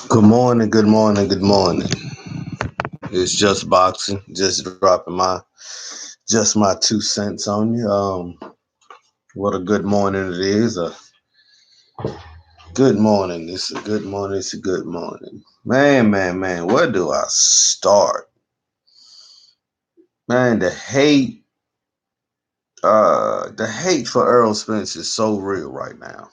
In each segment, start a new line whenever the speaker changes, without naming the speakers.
Good morning, good morning, good morning. It's just boxing, just dropping my 2 cents on you. What a good morning it is. A good morning. It's a good morning. It's a good morning. Man. Where do I start? Man, the hate for Errol Spence is so real right now.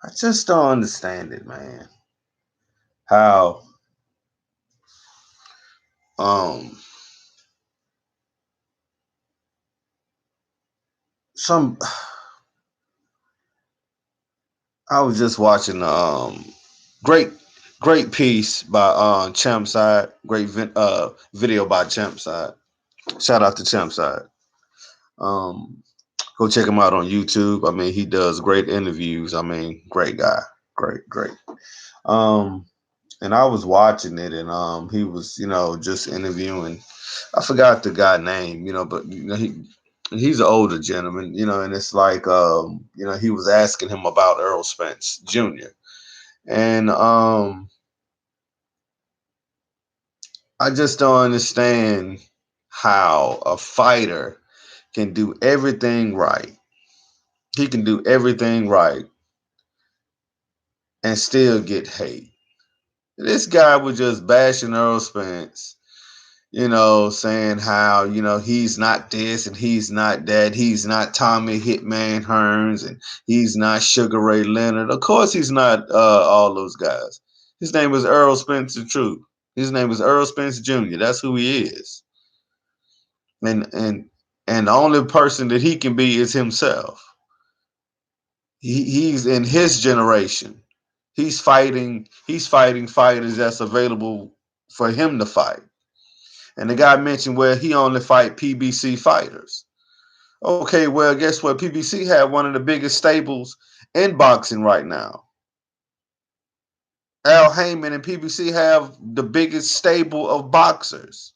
I just don't understand it, man. How um some I was just watching great great piece by Champside, video by Champside. Shout out to Champside. Um Go check him out on YouTube. I mean, he does great interviews. I mean, great guy. Great. Um and I was watching it and he was, just interviewing. I forgot the guy name, but he's an older gentleman, and it's like he was asking him about Errol Spence Jr. And I just don't understand how a fighter can do everything right. He can do everything right and still get hate. This guy was just bashing Earl Spence, saying how, he's not this and he's not that. He's not Tommy Hitman Hearns and he's not Sugar Ray Leonard. Of course, he's not all those guys. His name is Errol Spence the Truth. His name is Errol Spence Jr. That's who he is. And the only person that he can be is himself. He's in his generation. He's fighting fighters that's available for him to fight. And the guy mentioned where he only fight PBC fighters. Okay, well, guess what? PBC had one of the biggest stables in boxing right now. Al Heyman and PBC have the biggest stable of boxers.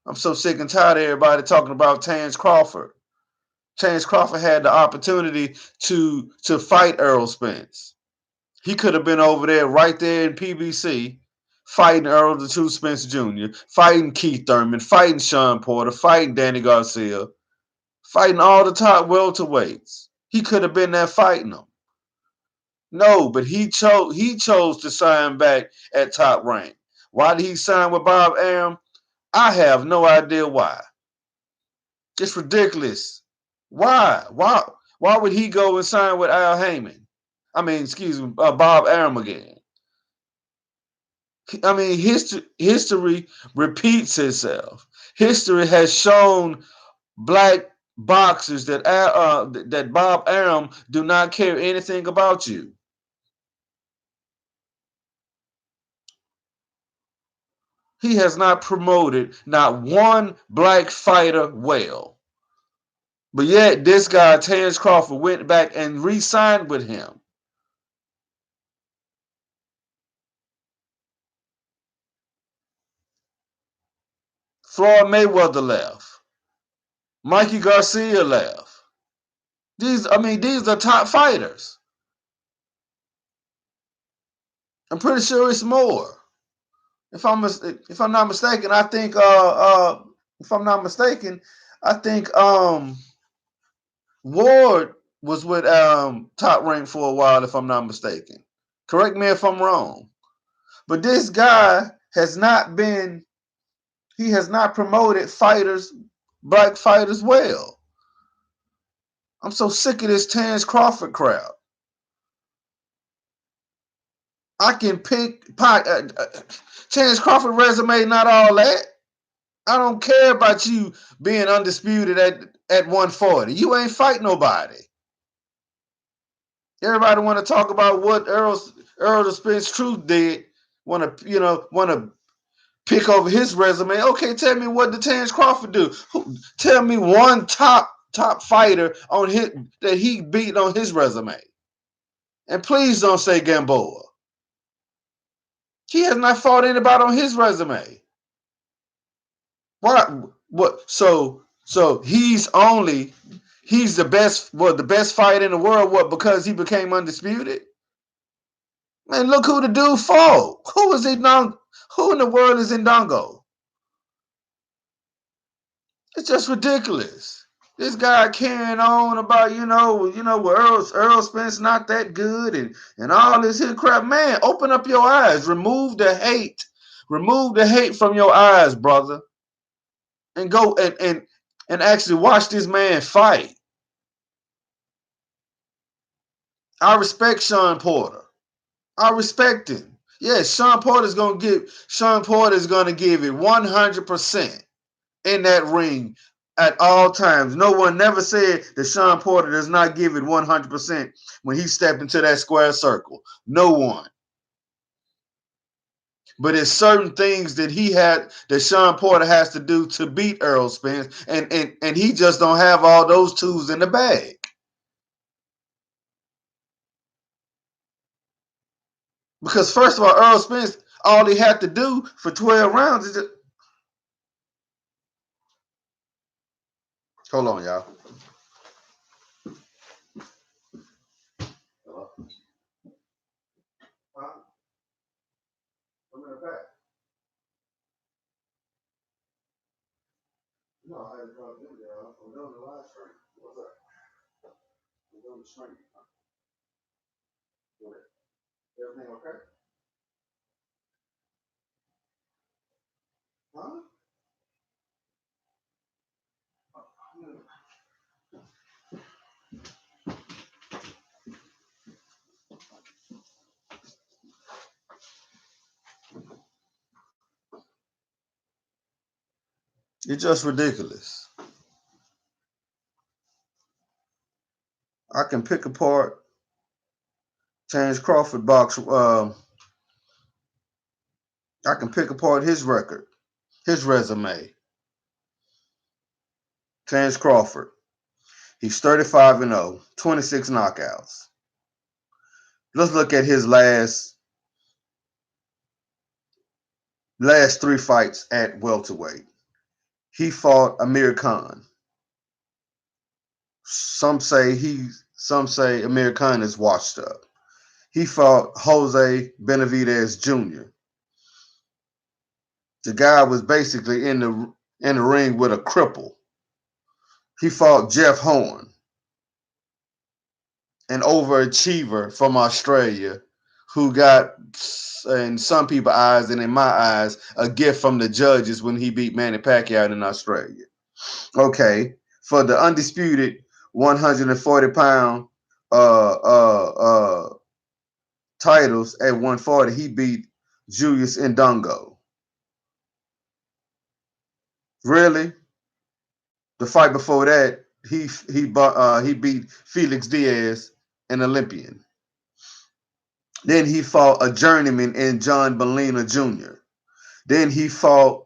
I'm so sick and tired of everybody talking about Terence Crawford. Terence Crawford had the opportunity to fight Errol Spence. He could have been over there right there in PBC fighting Errol the Truth Spence Jr., fighting Keith Thurman, fighting Sean Porter, fighting Danny Garcia, fighting all the top welterweights. He could have been there fighting them. No, but he chose to sign back at top rank. Why did he sign with Bob Arum? I have no idea why. It's ridiculous. Why? Why would he go and sign with Al Heyman? I mean, excuse me, Bob Arum again. I mean, history repeats itself. History has shown black boxers that Bob Arum do not care anything about you. He has not promoted not one black fighter well. But yet, this guy, Terence Crawford, went back and re signed with him. Floyd Mayweather left. Mikey Garcia left. These are top fighters. I'm pretty sure it's more. If I'm not mistaken, I think if I'm not mistaken, I think Ward was with Top Rank for a while, if I'm not mistaken. Correct me if I'm wrong. But this guy he has not promoted fighters, black fighters well. I'm so sick of this Terence Crawford crowd. I can pick Terence Crawford resume, not all that. I don't care about you being undisputed at 140. You ain't fight nobody. Everybody want to talk about what Errol the Spence Truth did. Want to pick over his resume. Okay, tell me what did Terence Crawford do? Tell me one top fighter on his that he beat on his resume. And please don't say Gamboa. He has not fought anybody on his resume. What? So he's only He's the best, the best fighter in the world, because he became undisputed? Man, look who the dude fought. Who is he? Who in the world is Ndongo? It's just ridiculous. This guy carrying on about, well, Errol Spence not that good and all this here crap. Man, open up your eyes. Remove the hate. Remove the hate from your eyes, brother. And go and actually watch this man fight. I respect Sean Porter. I respect him. Yes, Sean Porter is gonna give it 100% in that ring at all times. No one never said that Sean Porter does not give it 100% when he stepped into that square circle. No one. But it's certain things that Sean Porter has to do to beat Errol Spence, and he just don't have all those tools in the bag. Because first of all, Errol Spence, all he had to do for 12 rounds is just... Hold on, y'all. Hello? Huh? I'm in the back. No, I had to go in there. I'm doing the live stream. What's up? I'm doing the stream. Everything okay? Huh? It's just ridiculous. I can pick apart Terence Crawford box. I can pick apart his record, his resume. Terence Crawford. He's 35-0, 26 knockouts. Let's look at his last 3 fights at welterweight. He fought Amir Khan. Some say Amir Khan is washed up. He fought Jose Benavidez Jr. The guy was basically in the ring with a cripple. He fought Jeff Horn, an overachiever from Australia, who got, in some people's eyes and in my eyes, a gift from the judges when he beat Manny Pacquiao in Australia. Okay, for the undisputed 140-pound titles at 140, he beat Julius Ndongo. Really? The fight before that, he beat Felix Diaz, an Olympian. Then he fought a journeyman in John Molina Jr. Then he fought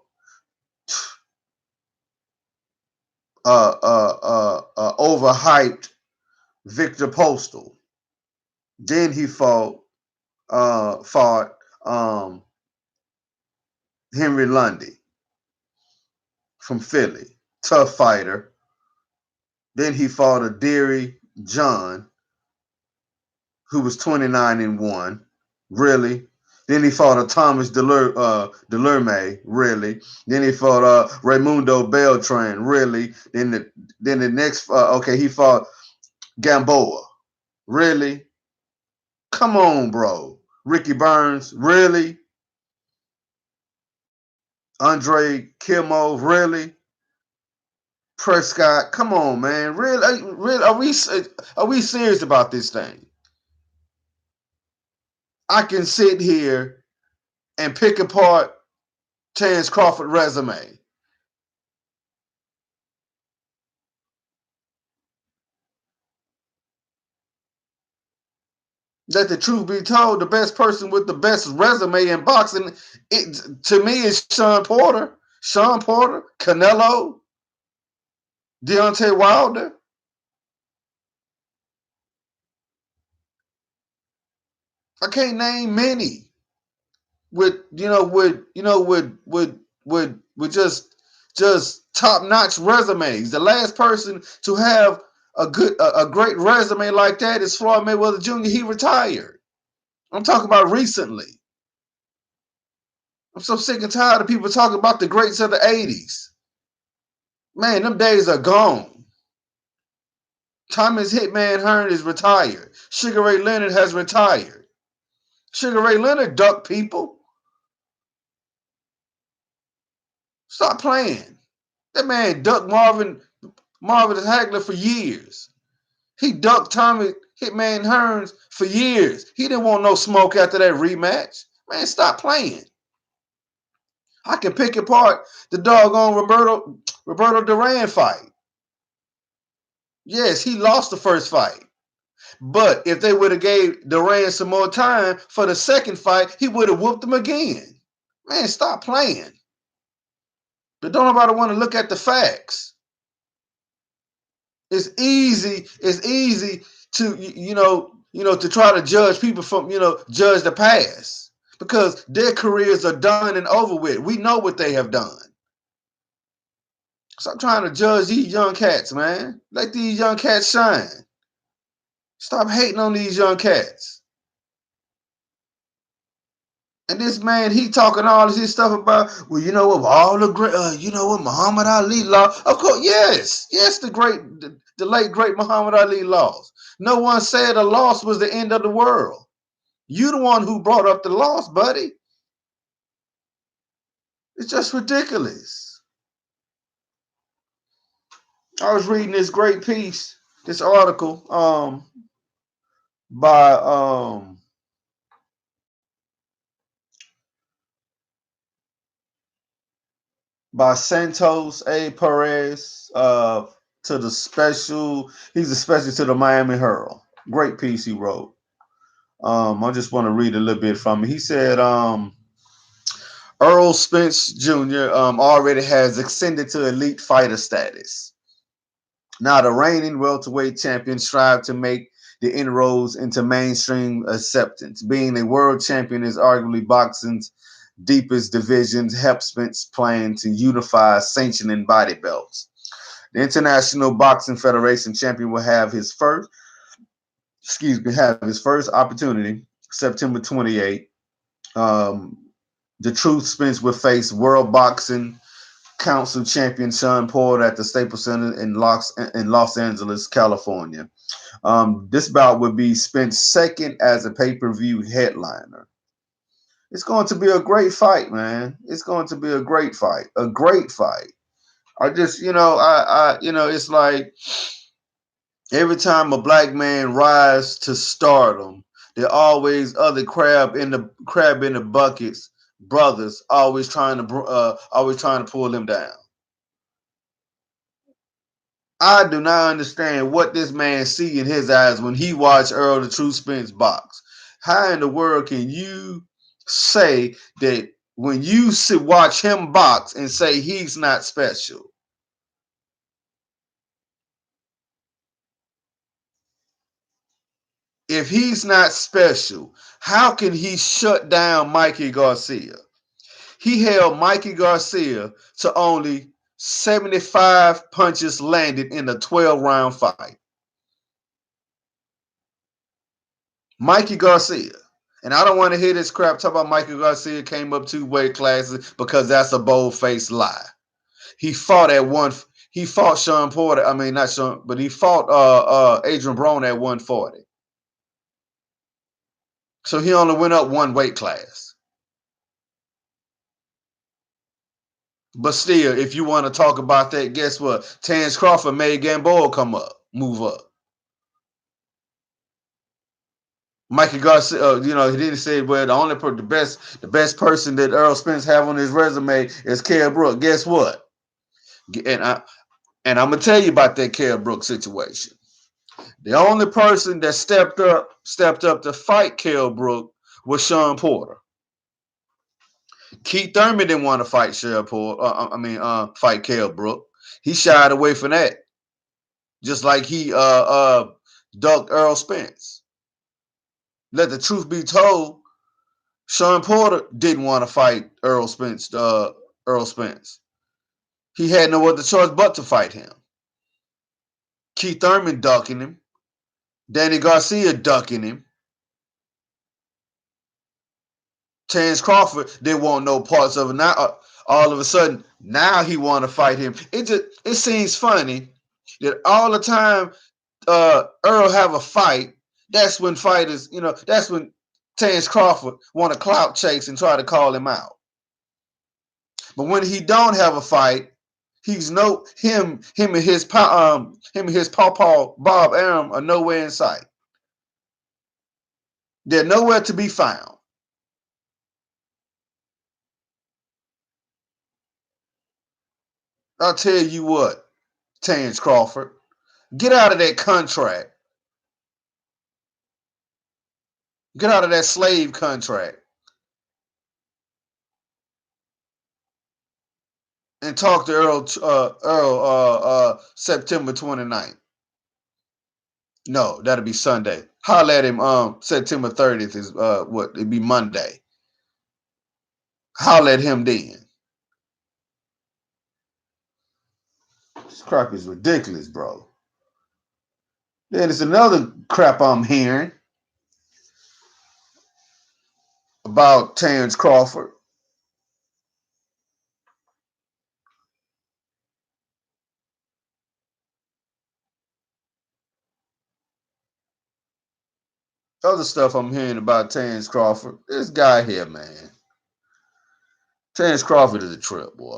overhyped Victor Postal. Then he fought Henry Lundy from Philly, tough fighter. Then he fought a Deary John, who was 29-1, really. Then he fought a Thomas Delerme, really. Then he fought Raimundo Beltran, really. Then the next, he fought Gamboa, really. Come on, bro. Ricky Burns, really. Andre Kilmo, really. Prescott, come on, man. Really, are we serious about this thing? I can sit here and pick apart Terence Crawford resume. Let the truth be told, the best person with the best resume in boxing, to me, is Sean Porter. Sean Porter, Canelo, Deontay Wilder. I can't name many with just top-notch resumes. The last person to have a great resume like that is Floyd Mayweather Jr. He retired. I'm talking about recently. I'm so sick and tired of people talking about the greats of the 80s. Man, them days are gone. Thomas Hitman Hearn is retired. Sugar Ray Leonard has retired. Sugar Ray Leonard ducked people. Stop playing. That man ducked Marvin Hagler for years. He ducked Tommy Hitman Hearns for years. He didn't want no smoke after that rematch. Man, stop playing. I can pick apart the doggone Roberto Duran fight. Yes, he lost the first fight. But if they would have gave Duran some more time for the second fight, he would have whooped him again. Man, stop playing. But don't nobody want to look at the facts. It's easy to to try to judge people from, judge the past because their careers are done and over with. We know what they have done. Stop trying to judge these young cats, man. Let these young cats shine. Stop hating on these young cats. And this man, he talking all this stuff about, well, you know what, all the great, Muhammad Ali lost. Of course, yes, the late great Muhammad Ali lost. No one said a loss was the end of the world. You the one who brought up the loss, buddy. It's just ridiculous. I was reading this great piece, this article, by Santos A. Perez to the special. He's a special to the Miami Herald. Great piece he wrote. I just want to read a little bit from it. He said, Errol Spence Jr. Already has ascended to elite fighter status. Now, the reigning welterweight champion strive to make the inroads into mainstream acceptance. Being a world champion is arguably boxing's deepest divisions, help Spence plan to unify sanctioning body belts. The International Boxing Federation champion will have his first opportunity September 28th. The Truth Spence will face World Boxing Council champion Sean Porter at the Staples Center in Los Angeles, California. This bout would be Spence's second as a pay-per-view headliner. It's going to be a great fight, man. It's going to be a great fight. A great fight. I just, it's like every time a black man rise to stardom, there are always other crab in the buckets brothers always trying to pull him down. I do not understand what this man see in his eyes when he watched Earl the True Spence box. How in the world can you say that when you watch him box and say he's not special? If he's not special, how can he shut down Mikey Garcia? He held Mikey Garcia to only 75 punches landed in a 12-round fight. Mikey Garcia. And I don't want to hear this crap talk about Mikey Garcia came up 2 weight classes because that's a bold-faced lie. He fought Sean Porter. I mean, not Sean, but he fought Adrian Broner at 140. So he only went up 1 weight class. But still, if you want to talk about that, guess what? Terence Crawford made Gamboa move up. Mikey Garcia, he didn't say, well, the best person that Errol Spence have on his resume is Kell Brook. Guess what? And I'm gonna tell you about that Kell Brook situation. The only person that stepped up to fight Kell Brook was Sean Porter. Keith Thurman didn't want to fight fight Kell Brook. He shied away from that, just like he ducked Errol Spence. Let the truth be told, Sean Porter didn't want to fight Errol Spence. He had no other choice but to fight him. Keith Thurman ducking him. Danny Garcia ducking him. Terence Crawford didn't want no parts of it. Now, all of a sudden, now he want to fight him. It seems funny that all the time Earl have a fight, that's when fighters, that's when Terence Crawford want to clout chase and try to call him out. But when he don't have a fight, he's him and his pawpaw Bob Arum are nowhere in sight. They're nowhere to be found. I'll tell you what, Terence Crawford, get out of that contract. Get out of that slave contract and talk to Earl September 29th. No, that'll be Sunday. Holler at him September 30th is it'd be Monday. Holler at him then. This crap is ridiculous, bro. Then it's another crap I'm hearing about Terence Crawford. Other stuff I'm hearing about Terence Crawford. This guy here, man. Terence Crawford is a trip, boy.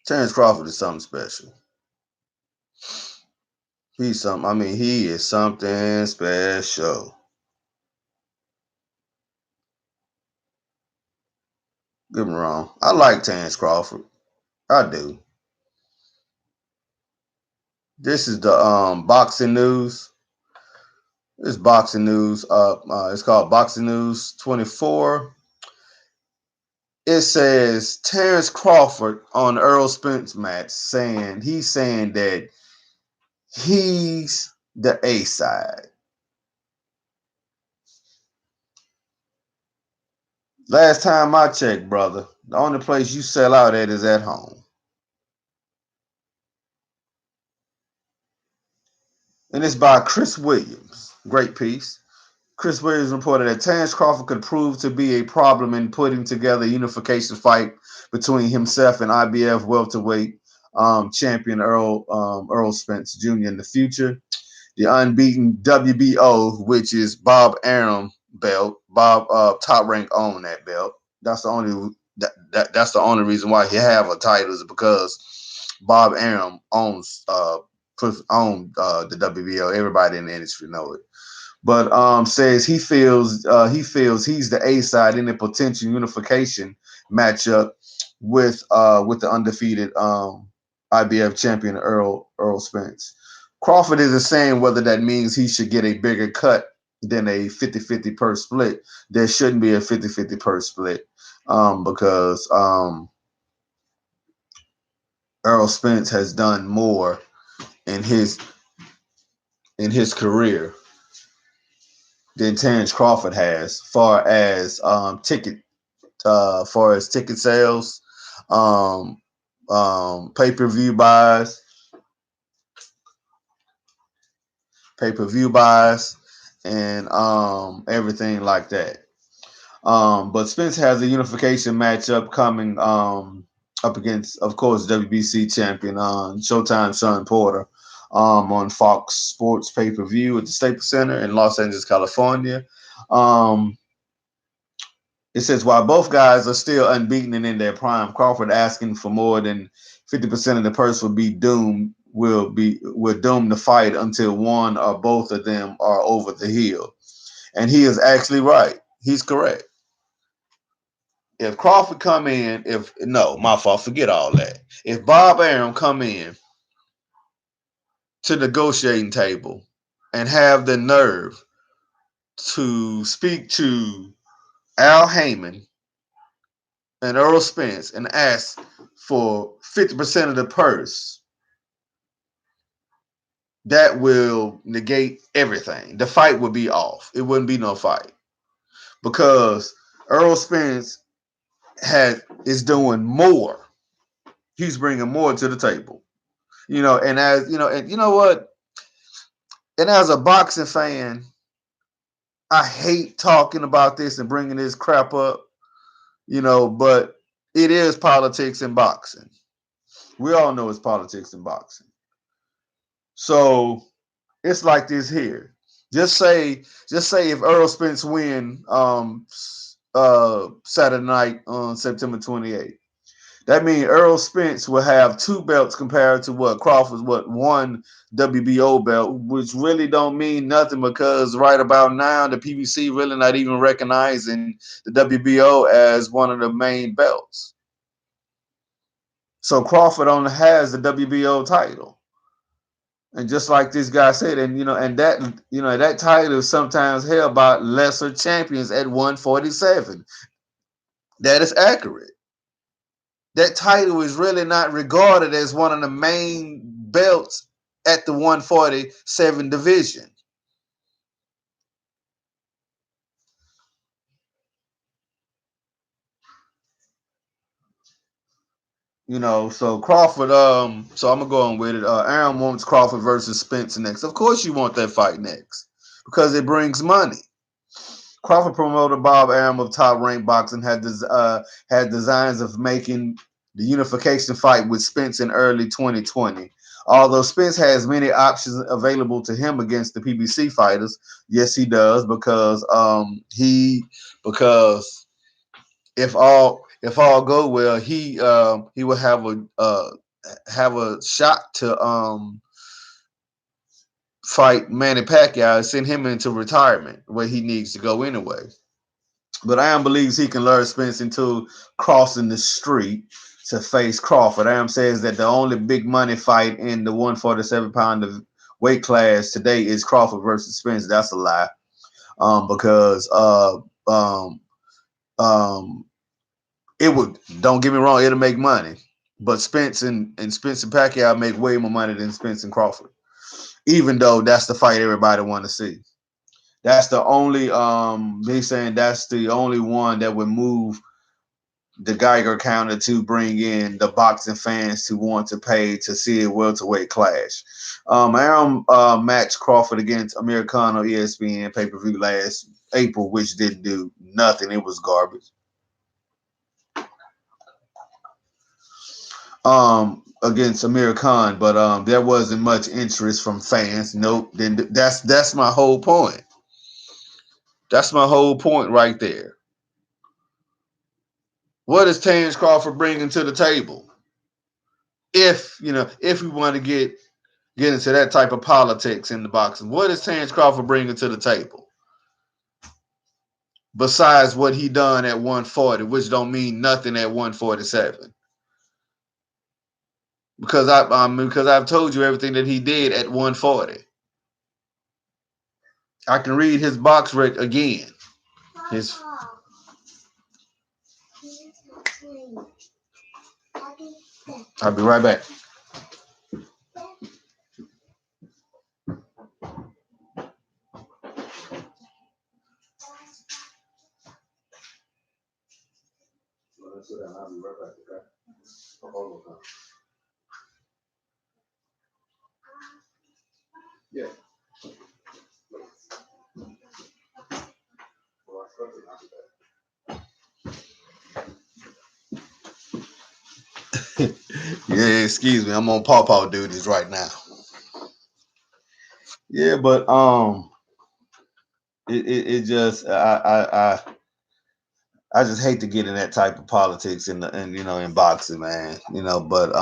Terence Crawford is something special. He is something special. Get me wrong. I like Terence Crawford. I do. This is the boxing news. This boxing news. It's called Boxing News 24. It says Terence Crawford on Errol Spence match saying that he's the A side. Last time I checked, brother, the only place you sell out at is at home. And it's by Chris Williams. Great piece. Chris Williams reported that Terence Crawford could prove to be a problem in putting together a unification fight between himself and IBF welterweight champion Errol Spence Jr. in the future. The unbeaten WBO, which is Bob Arum belt. Bob Top Rank owned that belt. That's the only that's the only reason why he have a title is because Bob Arum owns the WBO. Everybody in the industry know it. But says he feels he's the A side in a potential unification matchup with the undefeated IBF champion Errol Spence. Crawford isn't saying whether that means he should get a bigger cut than a 50-50 purse split. There shouldn't be a 50-50 purse split because Errol Spence has done more in his career than Terence Crawford has, far as ticket sales, pay-per-view buys, and everything like that. But Spence has a unification matchup coming up against, of course, WBC champion Showtime Sean Porter on Fox Sports pay-per-view at the Staples Center in Los Angeles, California. It says while both guys are still unbeaten and in their prime, Crawford asking for more than 50% of the purse will doom the fight until one or both of them are over the hill. And he is actually right. He's correct. If Crawford come in, forget all that. If Bob Arum come in to the negotiating table and have the nerve to speak to Al Heyman and Errol Spence and ask for 50% of the purse, that will negate everything. The fight would be off. It wouldn't be no fight because Errol Spence is doing more He's bringing more to the table. And as and you know what? And as a boxing fan, I hate talking about this and bringing this crap up, but it is politics in boxing. We all know it's politics in boxing. So it's like this here. Just say if Errol Spence win Saturday night on September 28th. That means Errol Spence will have two belts compared to what Crawford's one WBO belt, which really don't mean nothing because right about now the PBC really not even recognizing the WBO as one of the main belts. So Crawford only has the WBO title. And just like this guy said, that title is sometimes held by lesser champions at 147. That is accurate. That title is really not regarded as one of the main belts at the 147 division. So Crawford, so I'm gonna go on with it. Aaron wants Crawford versus Spence next. Of course you want that fight next because it brings money. Crawford promoter Bob Arum of Top Rank Boxing had designs of making the unification fight with Spence in early 2020. Although Spence has many options available to him against the PBC fighters, yes, he does because if all go well, he will have a shot to fight Manny Pacquiao and send him into retirement where he needs to go anyway. But Am believes he can lure Spence into crossing the street to face Crawford. Am says that the only big money fight in the 147-pound weight class today is Crawford versus Spence. That's a lie, because it would. Don't get me wrong, it'll make money, but Spence and Pacquiao make way more money than Spence and Crawford. Even though that's the fight everybody want to see. That's the only they saying that's the only one that would move the Geiger counter to bring in the boxing fans who want to pay to see a welterweight clash. Aaron matched Crawford against Amir Khan on ESPN pay-per-view last April, which didn't do nothing. It was garbage. Against Amir Khan, but there wasn't much interest from fans. Nope. Then that's my whole point. That's my whole point right there. What is Terence Crawford bringing to the table? If we want to get into that type of politics in the boxing, what is Terence Crawford bringing to the table? Besides what he done at 140, which don't mean nothing at 147. Because I've told you everything that he did at 140. I can read his box rec again. I'll be right back. I'll be right back. Okay. Yeah. Yeah, excuse me. I'm on pawpaw duties right now. Yeah, but it just I just hate to get in that type of politics in boxing, man. But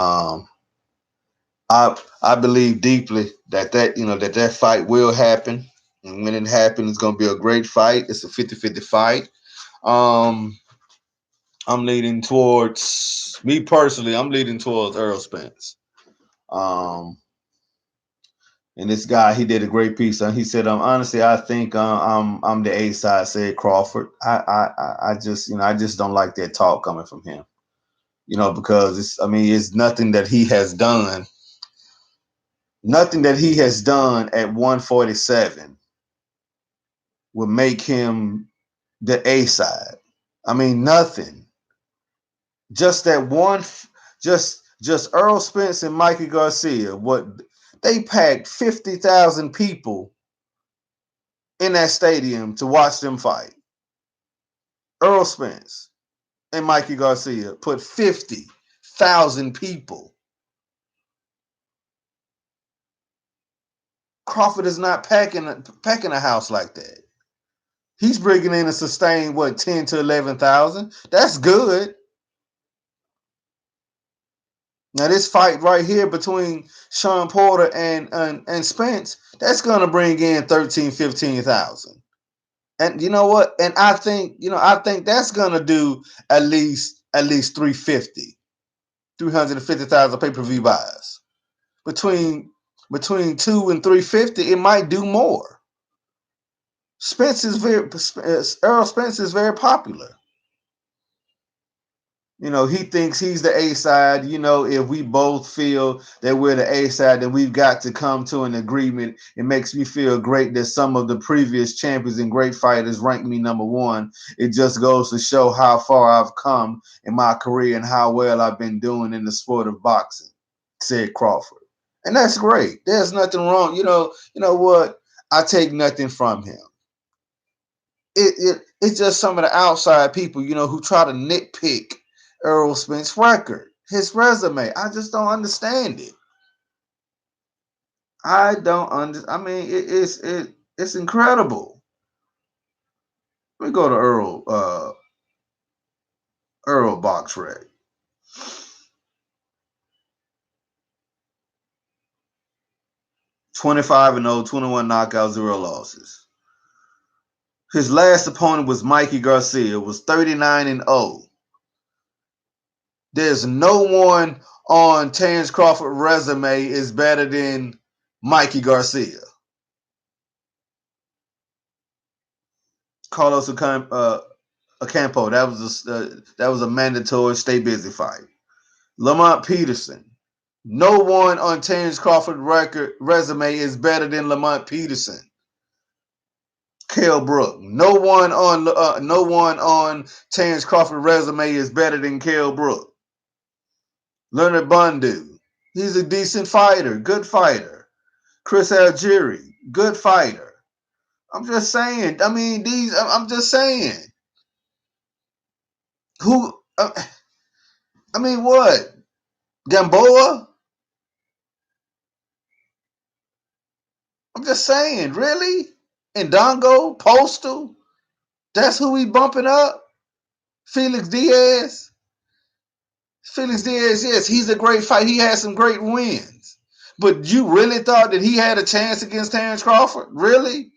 I believe deeply that fight will happen. And when it happens, it's gonna be a great fight. It's a 50-50 fight. I'm leading towards me personally. I'm leading towards Errol Spence. And this guy, he did a great piece. He said, honestly, I think I'm the A side. Said Crawford. I just don't like that talk coming from him. Because it's nothing that he has done. Nothing that he has done at 147 would make him the A side. Nothing. Just that one. Just Just Errol Spence and Mikey Garcia. What they packed 50,000 people in that stadium to watch them fight. Errol Spence and Mikey Garcia put 50,000 people. Crawford is not packing a house like that. He's bringing in a sustained 10 to 11,000. That's good. Now this fight right here between Sean Porter and Spence, that's gonna bring in 13, 15,000. And you know what? And I think that's gonna do at least 350,000 pay-per-view buys. Between 2 and 350, it might do more. Errol Spence is very popular. He thinks he's the A side. If we both feel that we're the A side, then we've got to come to an agreement. It makes me feel great that some of the previous champions and great fighters rank me number one. It just goes to show how far I've come in my career and how well I've been doing in the sport of boxing, said Crawford. And that's great. There's nothing wrong. You know what? I take nothing from him. It's just some of the outside people, who try to nitpick Errol Spence record, his resume. I just don't understand it. I don't understand. I mean, it's incredible. Let me go to Errol box rec. 25-0, 21 knockouts, 0 losses. His last opponent was Mikey Garcia, was 39-0. There's no one on Terence Crawford's resume is better than Mikey Garcia. Carlos Ocampo, that was a mandatory stay busy fight. Lamont Peterson. No one on Terence Crawford's resume is better than Lamont Peterson. Kell Brook. No one on Terence Crawford's resume is better than Kell Brook. Leonard Bundu. He's a decent fighter, good fighter. Chris Algieri, good fighter. I'm just saying. I mean, I'm just saying. Who? I mean, what? Gamboa? I'm just saying. Really? Ndongo? Postal? That's who we bumping up? Felix Diaz? Felix Diaz, yes, he's a great fight. He had some great wins. But you really thought that he had a chance against Terence Crawford? Really?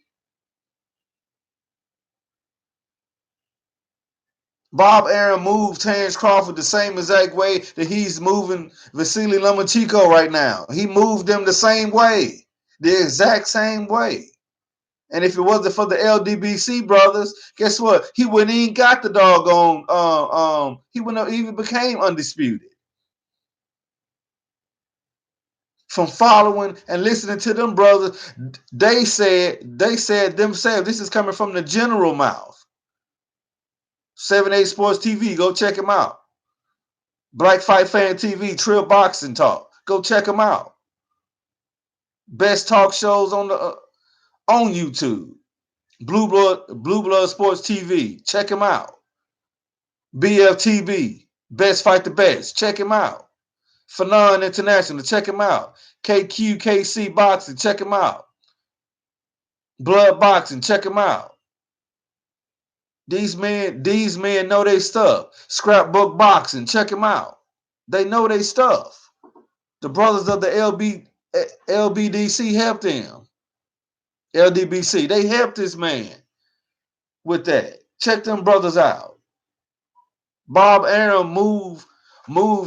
Bob Arum moved Terence Crawford the same exact way that he's moving Vasily Lomachenko right now. He moved them the same way, the exact same way. And if it wasn't for the LDBC brothers, guess what? He wouldn't even got the doggone. He wouldn't have even became undisputed. From following and listening to them brothers, they said themselves. This is coming from the general mouth. 7-8 Sports TV, go check him out. Black Fight Fan TV, Trill Boxing Talk, go check him out. Best talk shows on YouTube. Blue Blood Sports TV, check him out. BFTB, Best Fight the Best, check him out. Fanon International, check him out. KQKC Boxing, check him out. Blood Boxing, check him out. These men know their stuff. Scrapbook Boxing, check him out. They know their stuff. The brothers of the LBDC helped him. LDBC, they helped this man with that. Check them brothers out. Bob Arum moved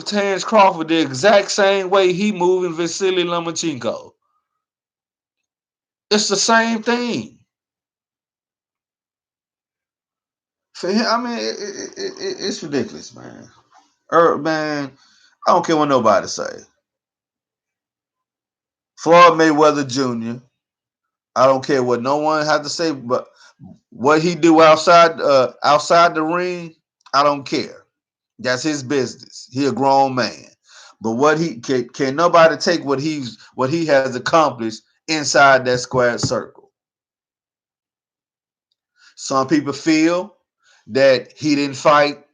Terence Crawford the exact same way he moving Vasily Lomachenko. It's the same thing. For him, I mean, it's ridiculous, man. Man, I don't care what nobody say. Floyd Mayweather Jr. I don't care what no one has to say, but what he do outside the ring, I don't care. That's his business. He a grown man. But what he can nobody take what he has accomplished inside that squared circle. Some people feel that he didn't fight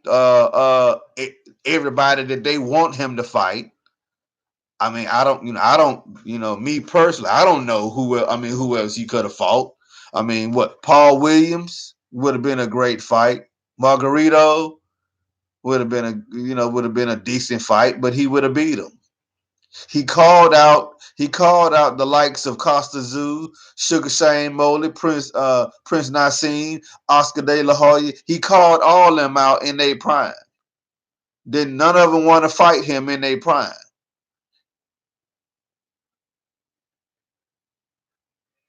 everybody that they want him to fight. I mean, me personally, I don't know who else he could have fought. I mean, what Paul Williams would have been a great fight. Margarito would have been a decent fight, but he would have beat him. He called out the likes of Costa Zoo, Sugar Shane Mosley, Prince Nassim, Oscar De La Hoya. He called all them out in their prime. Then none of them want to fight him in their prime.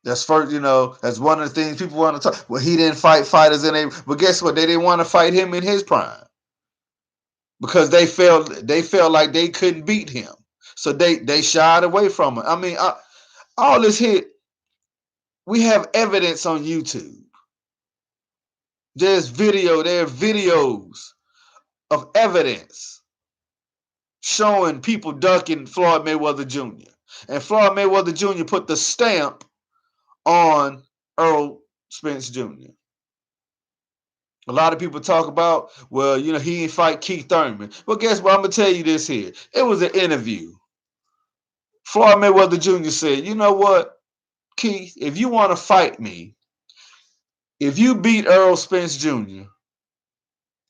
That's first, that's one of the things people want to talk. Well, he didn't fight fighters in a, but guess what? They didn't want to fight him in his prime because they felt like they couldn't beat him, so they shied away from him. I mean, all this here, we have evidence on YouTube. There are videos of evidence showing people ducking Floyd Mayweather Jr. And Floyd Mayweather Jr. put the stamp on Errol Spence Jr. A lot of people talk about, well, he didn't fight Keith Thurman. Well, guess what? I'm going to tell you this here. It was an interview. Floyd Mayweather Jr. said, you know what, Keith, if you want to fight me, if you beat Errol Spence Jr.,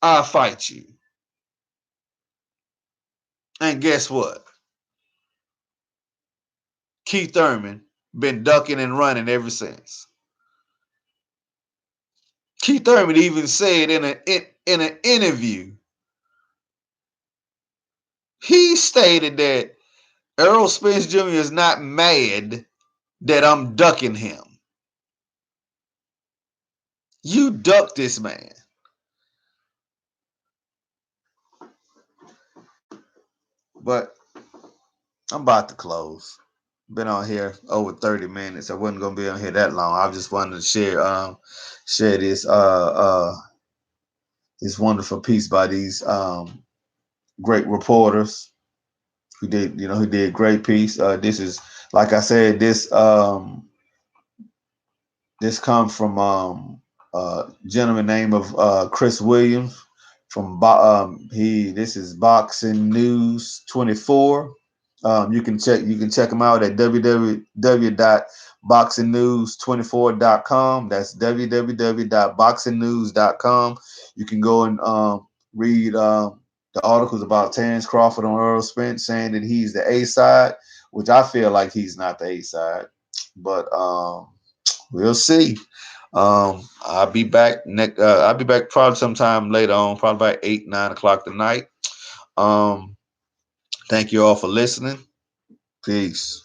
I'll fight you. And guess what? Keith Thurman been ducking and running ever since. Keith Thurman even said in an interview, he stated that Errol Spence Jr. is not mad that I'm ducking him. You ducked this man. But I'm about to close. Been on here over 30 minutes. I wasn't gonna be on here that long. I just wanted to share this wonderful piece by these great reporters who did great piece. This is, like I said, this comes from gentleman named of Chris Williams from this is Boxing News 24. You can check them out at www.boxingnews24.com. That's www.boxingnews.com. You can go and read the articles about Terrence Crawford on Errol Spence, saying that he's the A side, which I feel like he's not the A side, but we'll see. I'll be back next. I'll be back probably sometime later on, probably about 8-9 o'clock tonight. Thank you all for listening. Peace.